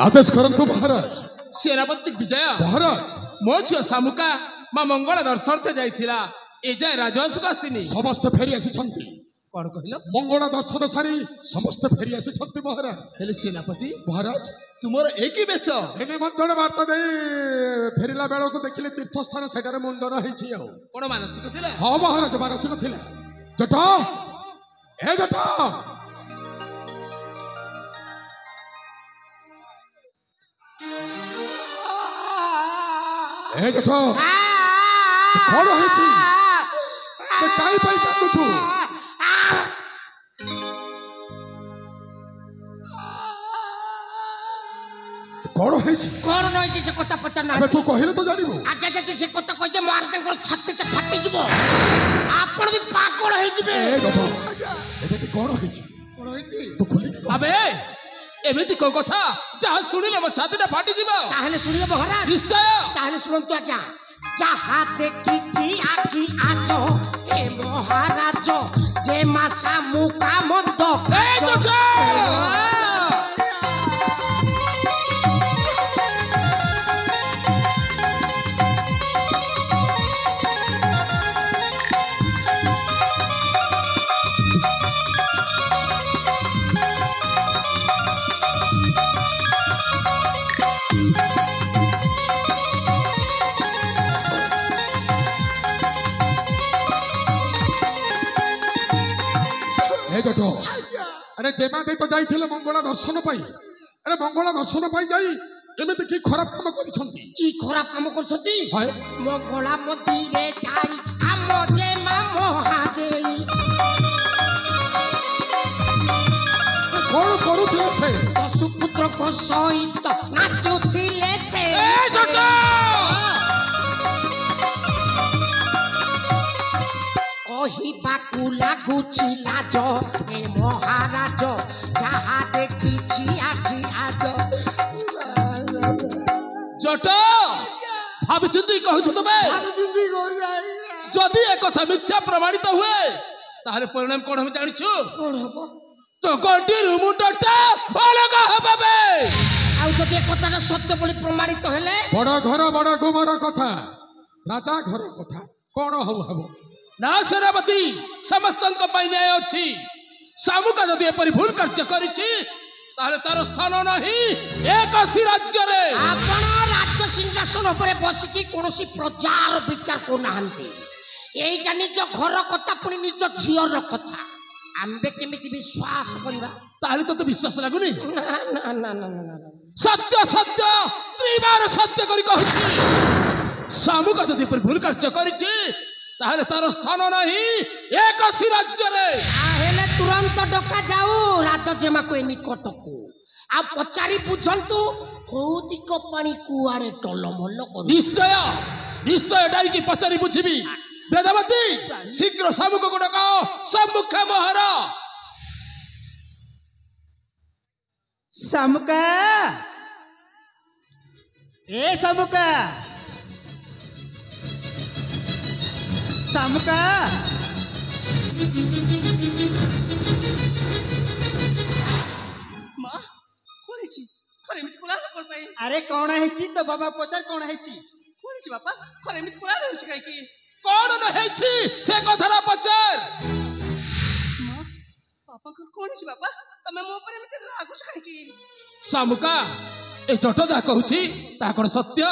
आदेश करंतु महाराज। सेनापति विजय महाराज मो झील शामुका मां मंगल दर्शन से जाइथिला ए जाय राजस्व आसीनी समस्त फेरी आसी कौन कहल मंगल दर्शन सारी समस्त फेरी आसी महाराज। हेले सेनापति महाराज तुमर एक ही बेश निमंत्रण वार्ता दे फेरिला बेल को देखिले तीर्थस्थान सेठारे मुंडन होईछि आ कोन मानसिक थिला। हां महाराज मानसिक थिला। जटा ए जटा ए जटा कोन होईछि ते काई पाई कांदुछु कौन है कौन रही से कथा पचार तू कहले तो जानिबो आगे जति से कथा कहते महाराज छाती से फाटी जीव आपण भी पागल होई जिवे। ए गठो एबे कौन है तू खोली अबे एमिति को कथा जहा सुनिले मो छातीटा फाटी जीव ताहले सुनिबो महाराज निश्चय ताहले सुनंतु आज्ञा जहा देखिछि आखि आचो ए महाराज जे मासा मुका मंद ए जोजा जटो अरे जेमा दे तो जाइथिले मंगला दर्शन पाई। अरे मंगला दर्शन पाई जाई एमिति की खराब काम करिसंती की खराब काम करसंती मंगला मंदिरे जाई आम जेमा महादेई कौन करूथिले से सुपुत्र को सहित नाचुथिले थे। ए जटा कहिबाकू लागुछि लाज ए महाराज जहा देखिछि आखि आज जटा भाबिचिंती कहू तबे जदि एक कथा मिथ्या प्रमाणित हुए ताहले परिणाम कोन हम जानिछु कोन हबो तो गंटी रुमुटटा अलग हबे आउ जदि एक कथा सत्य बोली प्रमाणित हेले बड़ घर बड़ गुमर कथा राजा घर कथा कोन हबो ना सेनापति समस्त न्याय अच्छी शामुका जदि एपरी भूल कार्य करिछि ताहले तार स्थान नहीं एक राज्य रे आपण राज्य सिंहासन ऊपर बसिकी कोनोसी प्रचार विचार को नाहंती एई जानि जो घर कथा पुनी निज झियर कथा आम्बे केमिति विश्वास करिबा ताहले तो विश्वास लागुनी ना ना ना ना ना सत्य सत्य त्रिबार सत्य करी कहछि शामुका जदि एपरी भूल कार्य करिछि ताहले तार स्थान नहीं एक राज्य रे हेले तुरंत डका जाऊ रात जेमा को निकट को आ पचारी बुझंतु कौतिक पानी कुआरे टलमल कर निश्चय निश्चय डाई की पचारी बुझिबी वेदवती शीघ्र शामुक को डकाओ सम्मुख महारा शामुका ए शामुका शामुका मां कोन छी खरे मित कोला कोन पाई अरे कौन है तो बाबा पचार कौन है कोन छी बापा खरे मित कोला होछि काई की कौन न हेछि से कथरा पचार मां पापा को कोन छी बापा तमे मो ऊपर मित रागुछ काई की शामुका ए जट जा कहूछि ता कोन सत्य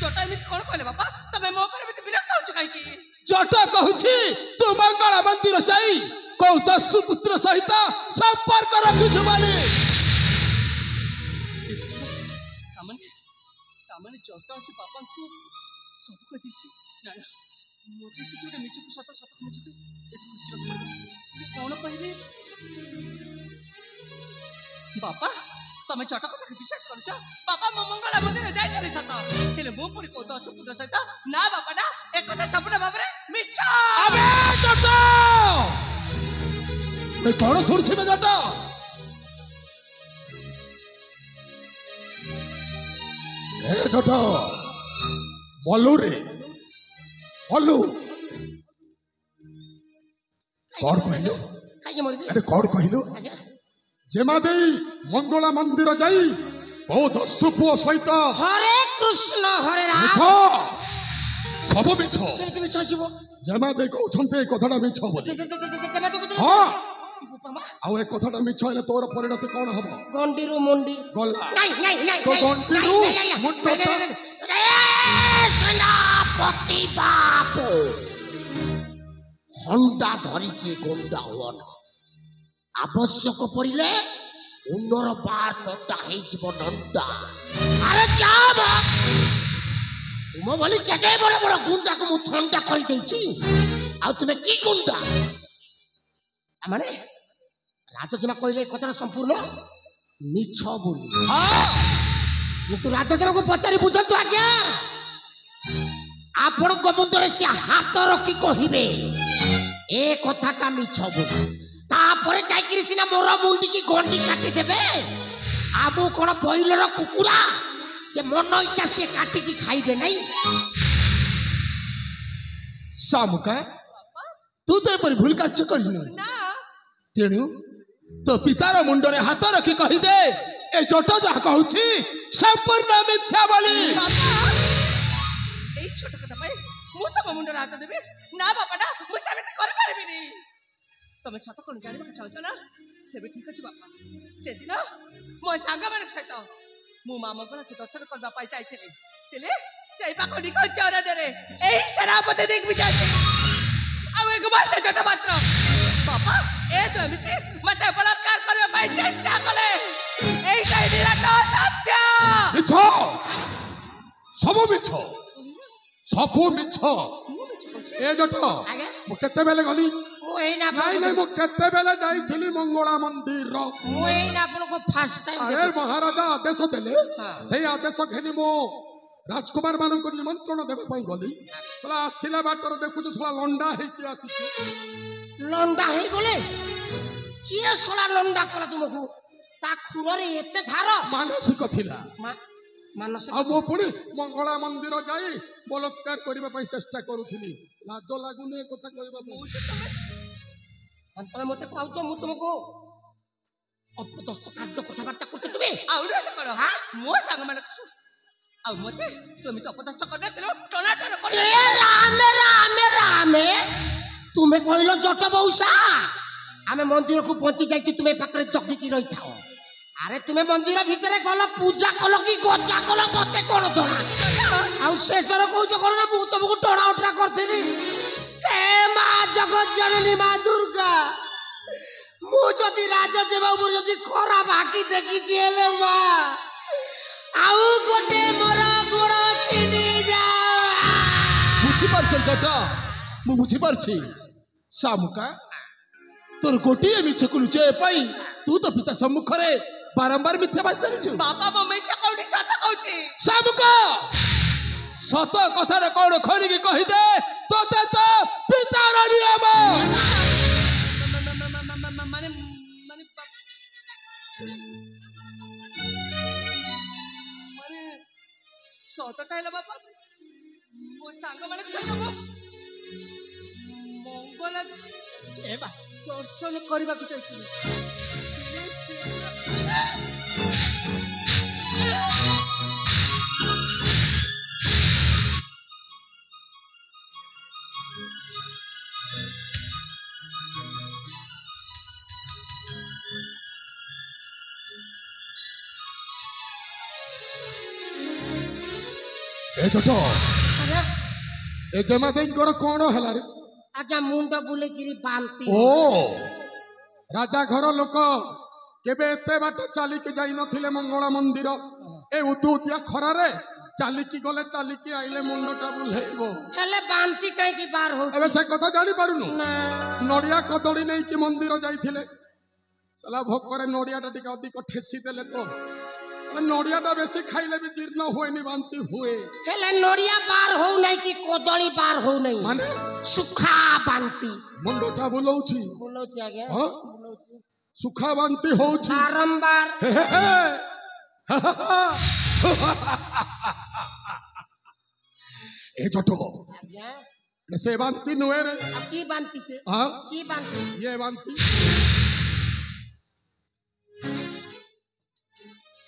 छोटा मित कोन कहले बापा तमे मो ऊपर मित विरक्त होछ काई की जट कहूछि तू मंगल मंदिर जाई को दस्यु पुत्र सहित संपर्क रखिछु माने कामने जट से पापा को सब को दिसी ना मोते किछु के मिछु सत सत मिछु के एठु कोन कहले बापा तमे जट कथा विश्वास करछ बापा मो मंगल मंदिर जाई रे सत हेले मो पुरी को दस्यु पुत्र सहित ना बापा ना एक कथा संपूर्ण बाबरे मिछा अबे जट मैं कौन सुनछि में जट ए जटा मल्लू रे मल्लू कौन कहलो काई मरबी अरे कौन कहलो जेमा देई मंगला मंदिर जाई କୋଉ ଦସ୍ୟୁ ପୁଅ ସହିତ ହରେ କୃଷ୍ଣ ହରେ ମିଛ ରାମ ସବୁ ମିଛ। କେମିତି ମିଛ ଆସିବ? ଜେମା ଦେଇ କହୁଛନ୍ତି ଏ କଥାଟା ମିଛ ବୋଲି। ହଁ ହଁ ଆଉ ଏ କଥାଟା ମିଛ ହେଲେ ତୋର ପରିଣତି କଣ ହବ? ଗଣ୍ଡିରୁ ମୁଣ୍ଡି ଗଲା ନାଇଁ ନାଇଁ ନାଇଁ ତ ଗଣ୍ଡିରୁ ମୁଣ୍ଡଟା ସେନାପତି ବାବୁ ହଣ୍ଡା ଧରିକି ଗୁଣ୍ଡା ହୁଅନ। ଆବଶ୍ୟକ ପଡ଼ିଲେ ପୁନର୍ବାର ନଣ୍ଡା ହେଇଯିବ ନଣ୍ଡା। ଆରେ ଯାଅ ତୁମ ଭଳି କେତେ ବଡ଼ ବଡ଼ ଗୁଣ୍ଡାକୁ ମୁଁ ଥଣ୍ଡା କରିଦେଇଛି। ଆଉ ତୁମେ କି ଗୁଣ୍ଡା? ମାନେ ରାଜଜେମା କହିଲେ ଏ କଥାଟା ସମ୍ପୂର୍ଣ୍ଣ ମିଛ ବୋଲି। କିନ୍ତୁ ରାଜଜେମାକୁ ପଚାରି ବୁଝନ୍ତୁ ଆଜ୍ଞା, ଆପଣଙ୍କ ମୁଣ୍ଡରେ ସେ ହାତ ରଖି କହିବେ ଏ କଥାଟା ମିଛ ବୋଲି। ତାପରେ ଯାଇକିରି ସିନା ମୋର ମୁଣ୍ଡିକି ଗଣ୍ଡି କାଟିଦେବେ। ଆଉ ମୁଁ କଣ ବଇଲର କୁକୁଡ଼ା ଯେ ମନ ଇଚ୍ଛା ସିଏ କାଟିକି ଖାଇବେ ନାହିଁ? ଶାମୁକା ତୁ ତ ଏପରି ଭୁଲ କାର୍ଯ୍ୟ କରିନୁ। ନା ତେଣୁ ତୋ ପିତାର ମୁଣ୍ଡରେ ହାତ ରଖି କହିଦେ ଏ ଜଟ ଯାହା କହୁଛି ସମ୍ପୂର୍ଣ୍ଣ ମିଥ୍ୟା ବୋଲି। ବାପା ଏଇ ଛୋଟ କଥା ପାଇଁ ମୁଁ ତମ ମୁଣ୍ଡରେ ହାତ ଦେବି ନା? ବାପାଟା ମୁଁ ସେମିତି କରିପାରିବିନି। ତମେ ସତ କଣ ଜାଣିବାକୁ ଚାହୁଁଛ ନା? ତେବେ ଠିକ ଅଛି ବାପା, ସେଦିନ ମୋ ସାଙ୍ଗମାନଙ୍କ ସହିତ ମୁଁ ମା ମଙ୍ଗଳାକୁ ଦର୍ଶନ କରିବା ପାଇଁ ଯାଇଥିଲି। ସେଇ ପାଖ ନିକଟ ଚରଣରେ ଏହି ସେନାପତି ଦିଗ୍ବିଜୟ ଆଉ ଏକ ବସ୍ତେ ଜଟ ମାତ୍ର ବାପା ଏ ତ ମିଶି ମତେ ବଳାତ୍କାର କରିବା ପାଇଁ ଚେଷ୍ଟା କଲେ। এইটা নিরাট সত্য। ମିଛ ସବୁ ମିଛ ସବୁ ମିଛ। ଏ ଜଟ ଆଜ୍ଞା ମୁଁ କେତେବେଳେ ଗଲି? ମୁଁ ଏଇନା ନାଇଁ ନାଇଁ ମୁଁ କେତେବେଳେ ଯାଇଥିଲି ମଙ୍ଗଳା ମନ୍ଦିର। ମୁଁ ଏଇନା ଆପଣଙ୍କୁ ଫାର୍ଷ୍ଟ ଆରେ ଟାଇମ୍ ମହାରାଜା ଆଦେଶ ଦେଲେ ସେଇ ଆଦେଶ ଘେନି ମୁଁ ରାଜକୁମାର ମାନଙ୍କୁ ନିମନ୍ତ୍ରଣ ଦେବା ପାଇଁ ଗଲି। ଶଳା ଆସିଲା ବାଟରେ ଦେଖୁଛୁ ଶଳା ଲଣ୍ଡା ହେଇକି ଆସିଛି। ଲଣ୍ଡା ହେଇଗଲେ କିଏ ଶଳା ଲଣ୍ଡା କଲା ତୁମକୁ? ତା ଖୁରରେ ଏତେ ଧାର ମାନସିକ ଥିଲା। ମାନସ ଆଉ ମୁଁ ପୁଣି ମଙ୍ଗଳା ମନ୍ଦିର ଯାଇ ବଳାତ୍କାର କରିବା ପାଇଁ ଚେଷ୍ଟା କରୁଥିଲି। ଲାଜ ଲାଗୁନି ଏ କଥା କହିବା ପାଇଁ? ତମେ ମତେ କହୁଛ ମୁଁ ତୁମକୁ ଅପଦସ୍ତ କାର୍ଯ୍ୟ କଥାବାର୍ତ୍ତା କରୁଛ ତୁମେ? ଆଉ କଣ ମୋ ସାଙ୍ଗମାନଙ୍କୁ ଶୁଣ ଆଉ ମତେ ତୁମେ ତ ଅପଦସ୍ତ କରିନଥିଲ ଟଣାଟଣ କରି। ଏ ରାମେ ରାମେ ରାମେ ତୁମେ କହିଲ ଜଟ ବଉସା ଆମେ ମନ୍ଦିରକୁ ପହଞ୍ଚି ଯାଇକି ତୁମେ ପାଖରେ ଜଗିକି ରହିଥାଅ। ଆରେ ତୁମେ ମନ୍ଦିର ଭିତରେ ଗଲ ପୂଜା କଲ କି ଗଜା କଲ ମତେ କଣ ଜଣା? ଆଉ ଶେଷରେ କହୁଛ କଣ ନା ମୁଁ ତମକୁ ଟଣା ଉଠା କରିଥିଲି। ହେ ମା ଜଗତ ଜନନୀ ମା ଦୁର୍ଗା, ମୁଁ ଯଦି ରାଜଜେମା ଉପରେ ଯଦି ଖରାପ ଆଖି ଦେଖିଛି ହେଲେ ମା ଆଉ ଗୋଟେ ମୋର ଗୋଡ଼ ଛିଣ୍ଡି ଯାଅ। ବୁଝିପାରୁଛ ଜଟ? ମୁଁ ବୁଝିପାରୁଛି ଶାମୁକା ତୋର ଗୋଟିଏ ମିଛକୁ ଲୁଚାଇବା ପାଇଁ ତୁ ତ ପିତା ସମ୍ମୁଖରେ ବାରମ୍ବାର ମିଥ୍ୟା ଭାଷା ଚାଲିଛୁ। ବାପା ମୋ ମିଛ କହୁନି ସତ କହୁଛି। ଶାମୁକା ସତ କଥାଟା କଣ ଖୋଲିକି କହିଦେ। ତୋତେ ତ ପିତାର ନିୟମ। ମାନେ ସତଟା ହେଲା ବାପା ମୋ ସାଙ୍ଗମାନଙ୍କ ସହିତ ମଙ୍ଗଳା ଦର୍ଶନ କରିବାକୁ ଯାଇଥିଲି। ଏ ଜଟ ଏ ଜେମା ଦେଈଙ୍କର କଣ ହେଲା ରେ? ଆଜ୍ଞା ମୁଣ୍ଡ ବୁଲେଇକିରି ବାନ୍ତି। ଓ ରାଜା ଘର ଲୋକ କେବେ ଏତେ ବାଟ ଚାଲିକି ଯାଇ ନଥିଲେ ମଙ୍ଗଳା ମନ୍ଦିର। ଏ ଉଦୁଉଦିଆ ଖରାରେ ଚାଲିକି ଗଲେ ଚାଲିକି ଆଇଲେ ମୁଣ୍ଡଟା ବୁଲେଇବ। ହେଲେ ବାନ୍ତି କାହିଁକି ବାର ହଉଛି? ଏବେ ସେ କଥା ଜାଣି ପାରୁନୁ? ନା ନଡିଆ କଦଳୀ ନେଇକି ମନ୍ଦିର ଯାଇଥିଲେ। ସଲା ଭୋକରେ ନଡିଆଟା ଟିକେ ଅଧିକ ଠେସି ଦେଲେ ତ ନଡିଆଟା ବେଶୀ ଖାଇଲେ ବି ଜୀର୍ଣ୍ଣ ହୁଏନି, ବାନ୍ତି ହୁଏ। ହେଲେ ନଡିଆ ବାର ହଉ ନାହିଁ କି କଦଳୀ ବାର ହଉ ନାହିଁ, ମାନେ ସୁଖା ବାନ୍ତି ମୁଣ୍ଡଟା ବୁଲଉଛି। ବୁଲଉଛି ଆଜ୍ଞା ହଁ? ବୁଲଉଛି ସୁଖା ବାନ୍ତି ହଉଛି ବାରମ୍ବାର। ଏ ଜଟ ଆଜ୍ଞା ସେ ବାନ୍ତି ନୁହେଁ ରେ। ଆଉ କି ବାନ୍ତି ସେ? हाँ? କି ବାନ୍ତି? ये बांती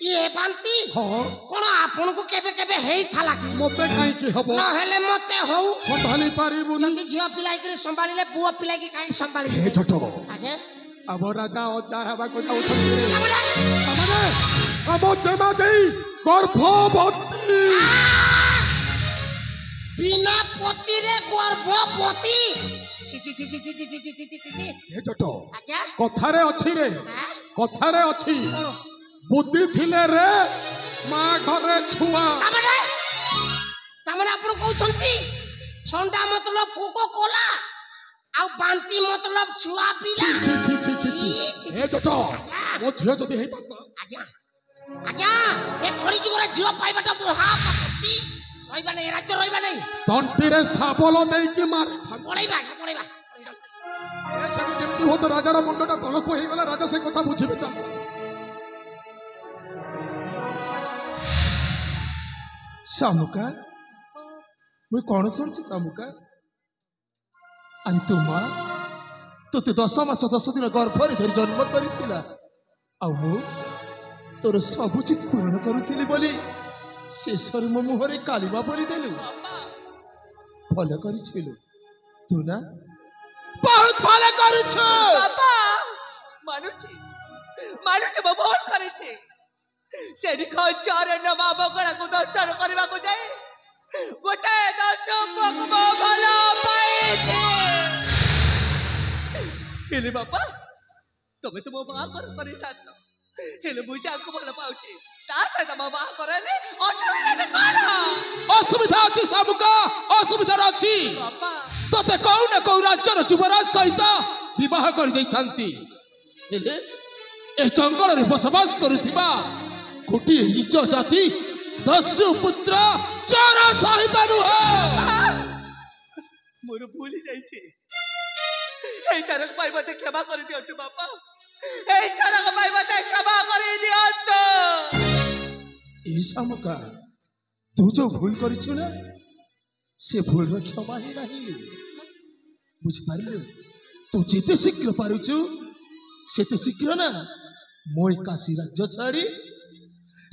ये बांती हाँ कोन आपन को केबे केबे हेई थाला कि मते काई की हबो न हेले मते होउ संभाली पारिबुनी जल्दी झियो पिलाई के संभालिले बुआ पिलाई के काई संभाली हे छोटो आगे अब राजा अजा हवा को जाउ छथि हमने अब जमा देई गर्भवती बिना पति रे गर्भवती छि छि छि छि छि छि छि छि छि छि हे छोटो आगे कथारे अछि रे कथारे अछि बुद्धि थिले रे मां घरे छुआ तमने आपण कहउछंती ठंडा मतलब कोको कोला आ बांती मतलब छुआ पीला छी छी छी छी छी हे छोटो मो झियो जदी हेता त आज्ञा आज्ञा ए खड़ी जुगरे झियो पाइबाटा मोहा पाछि रहिबा नै राज्य रहिबा नै तंटी रे साबल देई की मारी था पड़ैबा ए सब जेमती हो तो राजा रा मुंडटा तलको हे गला राजा से कथा बुझिबे चल शामुका मुई कौन शुणुची शामुका आई तो माँ तोते 10 मास 10 दिन गर्भरे धरी जन्म करिथिला आ मु तोर सब चित पूर्ण करुथिली बोली शेषर मो मुहरे कालिमा भरी देलु भल करिछिलु तू ना बहुत भल करिछ बाबा मानुची बहुत करिछि सेठी खंचारे नमा बगड़ा को दर्शन करबा को जाए गोटे दर्शक को भला पाइछे हेले बाबा तमे तो मो बा करितात हेले बुझा को भला पाउछि ता से मो बा करले असुविधा कोन असुविधा अछि सबका असुविधा अछि बाबा तोते कहू न कहू राज्यर युवराज सहित विवाह कर दैथांती हेले ए जंगल रे बसवास करुथिबा गोटे निज जाति 10 पुत्र 4 सहित मोर भूली जाइछे एई तरक पाइबते क्षमा कर दियंतु बापा एई तरक पाइबते क्षमा कर दियंतु ए शामुका तू जो भूल करिछु ना से भूल र क्षमा ही नहीं बुझ पारिलु तू जेते शीघ्र पारुछु सेते शीघ्र ना मोय काशी राज्य छाड़ी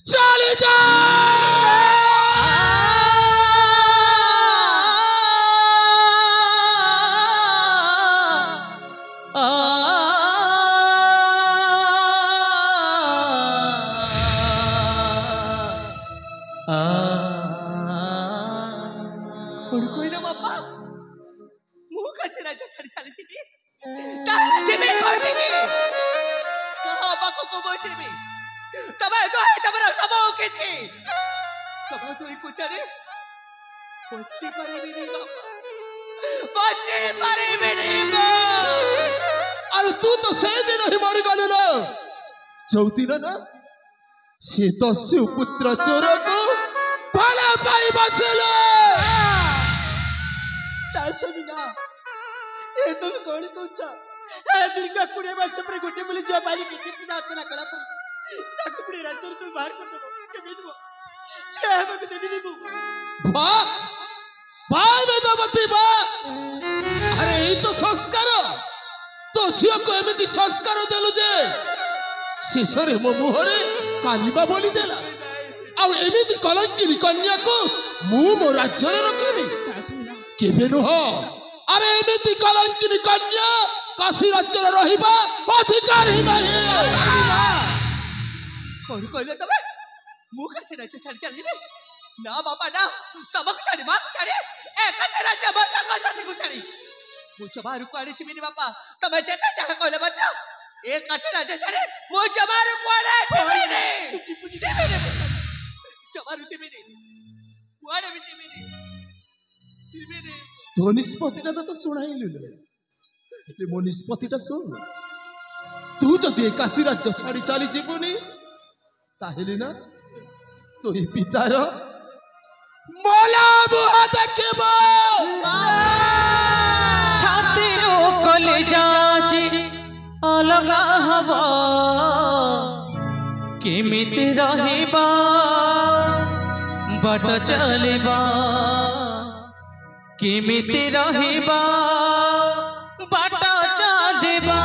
चली जा कोई ना बापा मुंह कसे राजा छाड़ी चली छी ताला जेबे करबी कहा बाको को बोचेबी तबे तो है तबरा सबो के छी तबे तो एक कुचरे बच्चे पारे भी बापा बच्चे पारे भी नहीं अरे तू तो से दिन ही मर गल ना चौथी ना से 10 पुत्र चोर को भला पाई बसले दासमिना ए तुम कौन कहछ ए दीर्घ 20 वर्ष पर गोटे बोली जो पाली विधि पूजा अर्चना कला पर ताको पुरे राज्य तू बाहर कर देबो केबे देबो से हमके देबी देबो वाह वाह वेदवती वाह अरे ई तो संस्कार तो झियो को एमिति संस्कार देलु जे शेषरे मो मुहरे कालिबा बोली देला आ एमिति कलंकिनी कन्या को मु मो राज्य रे रखिबी केबे नो अरे एमिति कलंकिनी कन्या काशी राज्य रे रहिबा अधिकार ही नहीं कौन कहले तबे मुंह कसे राजा छाड़ी चली ना बाबा ना तबक छाड़ी बाप छाड़ी एक से राजा बरसा का साथी को छाड़ी मुझे बाहर कुआड़ी चिमिनी बापा तबे जेता जहां कहले बता एक से राजा छाड़ी मुझे बाहर कुआड़ी चिमिनी चमारू चिमिनी कुआड़ी भी चिमिनी तो निष्पत्तिटा तो सुनाई ले એટલે મો નિષ્પત્તિଟା শুন तू जदि काशी राज्य छाड़ी चली जीवनी ताहेली ना तो ही पितार मोला बुहा देखबो छातीरो कलेजा जे अलगा हवा केमिति रहिबा बाट चलिबा केमिति रहिबा बाट चलिबा